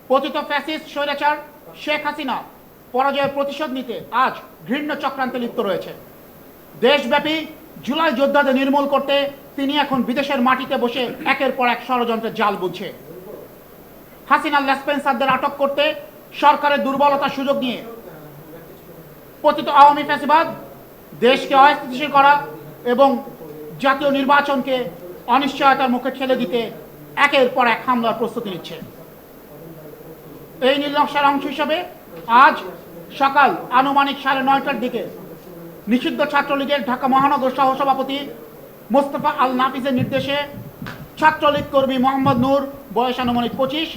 পতিত ফ্যাসিস্ট স্বৈরাচার শেখ হাসিনা পরাজয়ের প্রতিশোধ নিতে আজ ঘৃণ্য চক্রান্তে লিপ্ত রয়েছে। দেশব্যাপী জুলাই যোদ্ধাদের নির্মূল করতে তিনি এখন বিদেশের মাটিতে বসে একের পর এক ষড়যন্ত্রের জাল বুনছে। হাসিনার লেসপেন্সারদের আটক করতে সরকারের দুর্বলতার সুযোগ নিয়ে পতিত আওয়ামী ফ্যাসিবাদ দেশকে অস্থিতিশীল করা এবং জাতীয় নির্বাচনকে অনিশ্চয়তার মুখে ঠেলে দিতে একের পর এক হামলার প্রস্তুতি নিচ্ছে। এই নীলনকশার অংশ হিসাবে আজ সকাল আনুমানিক 9:30টার দিকে নিষিদ্ধ ছাত্রলীগের ঢাকা মহানগর সহসভাপতি মোস্তফা আল নাফিসের নির্দেশে ছাত্রলীগ কর্মী মোহাম্মদ নূর, বয়স আনুমানিক 25,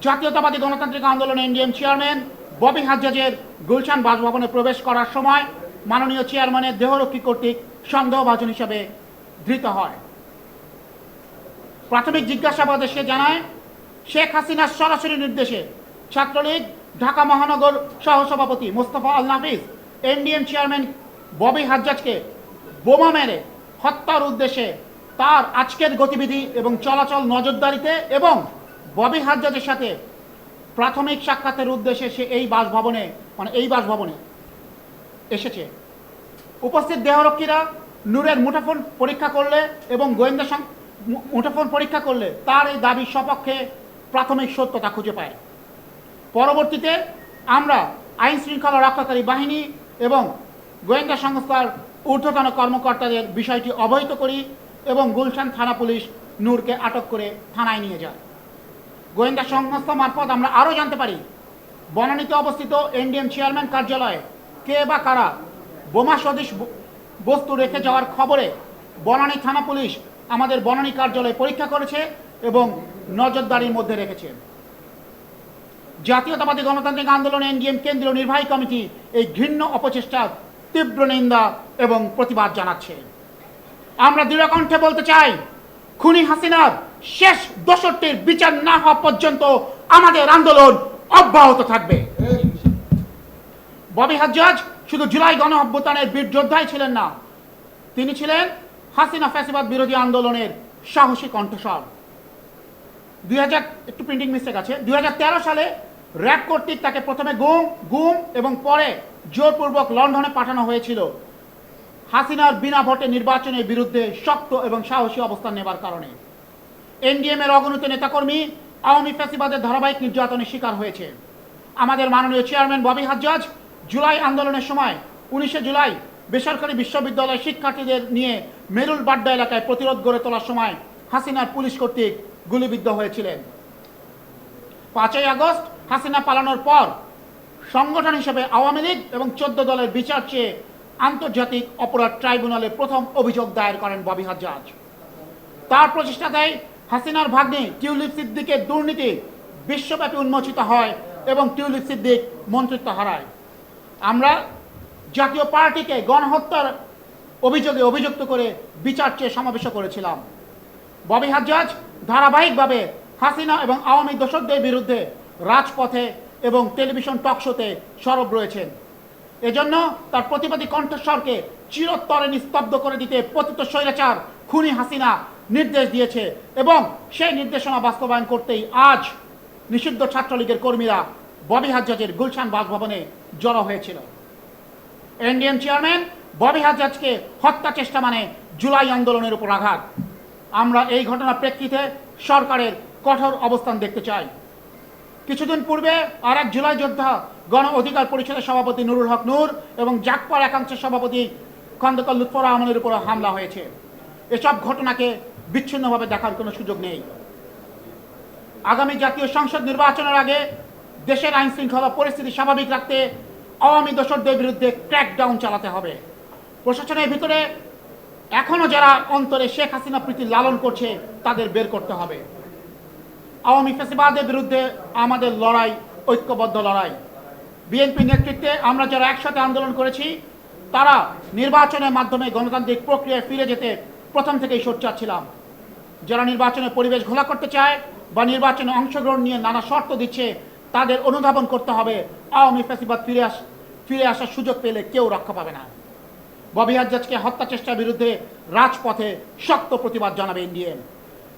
জাতীয়তাবাদী গণতান্ত্রিক আন্দোলন এনডিএম চেয়ারম্যান ববি হাজ্জাজের গুলশান বাসভবনে প্রবেশ করার সময় মাননীয় চেয়ারম্যানের দেহরক্ষী কর্তৃক সন্দেহভাজন হিসাবে ধৃত হয়। প্রাথমিক জিজ্ঞাসাবাদে সে জানায়, শেখ হাসিনার সরাসরি নির্দেশে ছাত্রলীগ ঢাকা মহানগর সহসভাপতি মোস্তফা আল নাফিস এনডিএম চেয়ারম্যান ববি হাজ্জাজকে বোমা মেরে হত্যার উদ্দেশ্যে তার আজকের গতিবিধি এবং চলাচল নজরদারিতে এবং ববি হাজ্জাজের সাথে প্রাথমিক সাক্ষাতের উদ্দেশ্যে সে এই বাসভবনে এসেছে। উপস্থিত দেহরক্ষীরা নূরের মুঠোফোন পরীক্ষা করলে এবং গোয়েন্দা মুঠোফোন পরীক্ষা করলে তার এই দাবির সপক্ষে প্রাথমিক সত্যতা খুঁজে পায়। পরবর্তীতে আমরা আইন শৃঙ্খলা রক্ষাকারী বাহিনী এবং গোয়েন্দা সংস্থার ঊর্ধ্বতন কর্মকর্তাদের বিষয়টি অবহিত করি এবং গুলশান থানা পুলিশ নূরকে আটক করে থানায় নিয়ে যায়। গোয়েন্দা সংস্থা মারফত আমরা আরও জানতে পারি, বনানীতে অবস্থিত এনডিএম চেয়ারম্যান কার্যালয়ে কে বা কারা বোমা সদৃশ বস্তু রেখে যাওয়ার খবরে বনানী থানা পুলিশ আমাদের বনানী কার্যালয়ে পরীক্ষা করেছে এবং নজরদারির মধ্যে রেখেছে। জাতীয়তাবাদী গণতান্ত্রিক আন্দোলন এনডিএম কেন্দ্রীয় নির্বাহী কমিটি এই ঘৃণ্য অপচেষ্টার তীব্র নিন্দা এবং প্রতিবাদ জানাচ্ছে। আমরা দৃঢ়কণ্ঠে বলতে চাই, খুনি হাসিনার শেষ দোষরটির বিচার না হওয়া পর্যন্ত আমাদের আন্দোলন অব্যাহত থাকবে। ববি হাজ্জাজ শুধু জুলাই গণ অভ্যুত্থানের বীর যোদ্ধাই ছিলেন না, তিনি ছিলেন হাসিনা ফ্যাসিবাদ বিরোধী আন্দোলনের সাহসী কণ্ঠস্বর। 2013 সালে র্যাব কর্তৃক তাকে প্রথমে গুম এবং পরে জোরপূর্বক লন্ডনে পাঠানো হয়েছিল হাসিনার বিনা ভোটে নির্বাচনের বিরুদ্ধে শক্ত এবং সাহসী অবস্থান নেবার কারণে। এনডিএম এর অগণিত নেতাকর্মী আওয়ামী ফ্যাসিবাদের ধারাবাহিক নির্যাতনের শিকার হয়েছে। আমাদের মাননীয় চেয়ারম্যান ববি হাজ্জাজ জুলাই আন্দোলনের সময় 19 জুলাই বেসরকারি বিশ্ববিদ্যালয়ের শিক্ষার্থীদের নিয়ে মেরুল বাড্ডা এলাকায় প্রতিরোধ গড়ে তোলার সময় হাসিনার পুলিশ কর্তৃক গুলিবিদ্ধ হয়েছিলেন। 5 আগস্ট হাসিনা পালানোর পর সংগঠন হিসেবে আওয়ামী লীগ এবং 14 দলের বিচার চেয়ে আন্তর্জাতিক অপরাধ ট্রাইব্যুনালে প্রথম অভিযোগ দায়ের করেন ববি হাজ্জাজ। তার প্রচেষ্টাতেই হাসিনার ভাগ্নে টিউলিপ সিদ্দিকের দুর্নীতি বিশ্বব্যাপী উন্মোচিত হয় এবং টিউলিপ সিদ্দিক মন্ত্রিত্ব হারায়। আমরা জাতীয় পার্টিকে গণহত্যার অভিযোগে অভিযুক্ত করে বিচার চেয়ে সমাবেশ করেছিলাম। ববি হাজ্জাজ ধারাবাহিকভাবে হাসিনা এবং আওয়ামী দোষকদের বিরুদ্ধে রাজপথে এবং টেলিভিশন টকশোতে সরব রয়েছেন। এজন্য তার প্রতিবাদী কণ্ঠস্বরকে চিরতরে নিস্তব্ধ করে দিতে পতিত স্বৈরাচার খুনি হাসিনা নির্দেশ দিয়েছে এবং সেই নির্দেশনা বাস্তবায়ন করতেই আজ নিষিদ্ধ ছাত্রলীগের কর্মীরা ববি হাজ্জাজের গুলশান বাসভবনে জড়ো হয়েছিল। এনডিএম চেয়ারম্যান ববি হাজ্জাজকে হত্যা চেষ্টা মানে জুলাই আন্দোলনের উপর আঘাত। আমরা এই ঘটনার প্রেক্ষিতে সরকারের কঠোর অবস্থান দেখতে চাই। কিছুদিন পূর্বে আরেক জুলাই যোদ্ধা গণ অধিকার পরিষদের সভাপতি নুরুল হক নূর এবং জাকপার একাংশের সভাপতি খন্দকার লুৎফর রহমানের উপর হামলা হয়েছে। এসব ঘটনাকে বিচ্ছিন্নভাবে দেখার কোনো সুযোগ নেই। আগামী জাতীয় সংসদ নির্বাচনের আগে দেশের আইন শৃঙ্খলা পরিস্থিতি স্বাভাবিক রাখতে আওয়ামী দোসরদের বিরুদ্ধে ক্র্যাকডাউন চালাতে হবে। প্রশাসনের ভিতরে এখনো যারা অন্তরে শেখ হাসিনা প্রীতি লালন করছে তাদের বের করতে হবে। আওয়ামী ফ্যাসিবাদের বিরুদ্ধে আমাদের লড়াই ঐক্যবদ্ধ লড়াই। বিএনপি নেতৃত্বে আমরা যারা একসাথে আন্দোলন করেছি তারা নির্বাচনের মাধ্যমে গণতান্ত্রিক প্রক্রিয়ায় ফিরে যেতে প্রথম থেকেই সোচ্চার ছিলাম। যারা নির্বাচনের পরিবেশ ঘোলা করতে চায় বা নির্বাচনে অংশগ্রহণ নিয়ে নানা শর্ত দিচ্ছে তাদের অনুধাবন করতে হবে আওয়ামী ফ্যাসিবাদ ফিরে আসার সুযোগ পেলে কেউ রক্ষা পাবে না। ববি হাজ্জাজকে হত্যা চেষ্টার বিরুদ্ধে রাজপথে শক্ত প্রতিবাদ জানাবে এনডিএম।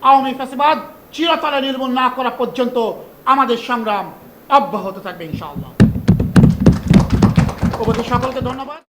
আওয়ামী ফ্যাসিবাদ চিরতরে নির্মূল না করা পর্যন্ত আমাদের সংগ্রাম অব্যাহত থাকবে ইনশাআল্লাহ। উপস্থিত সকলকে ধন্যবাদ।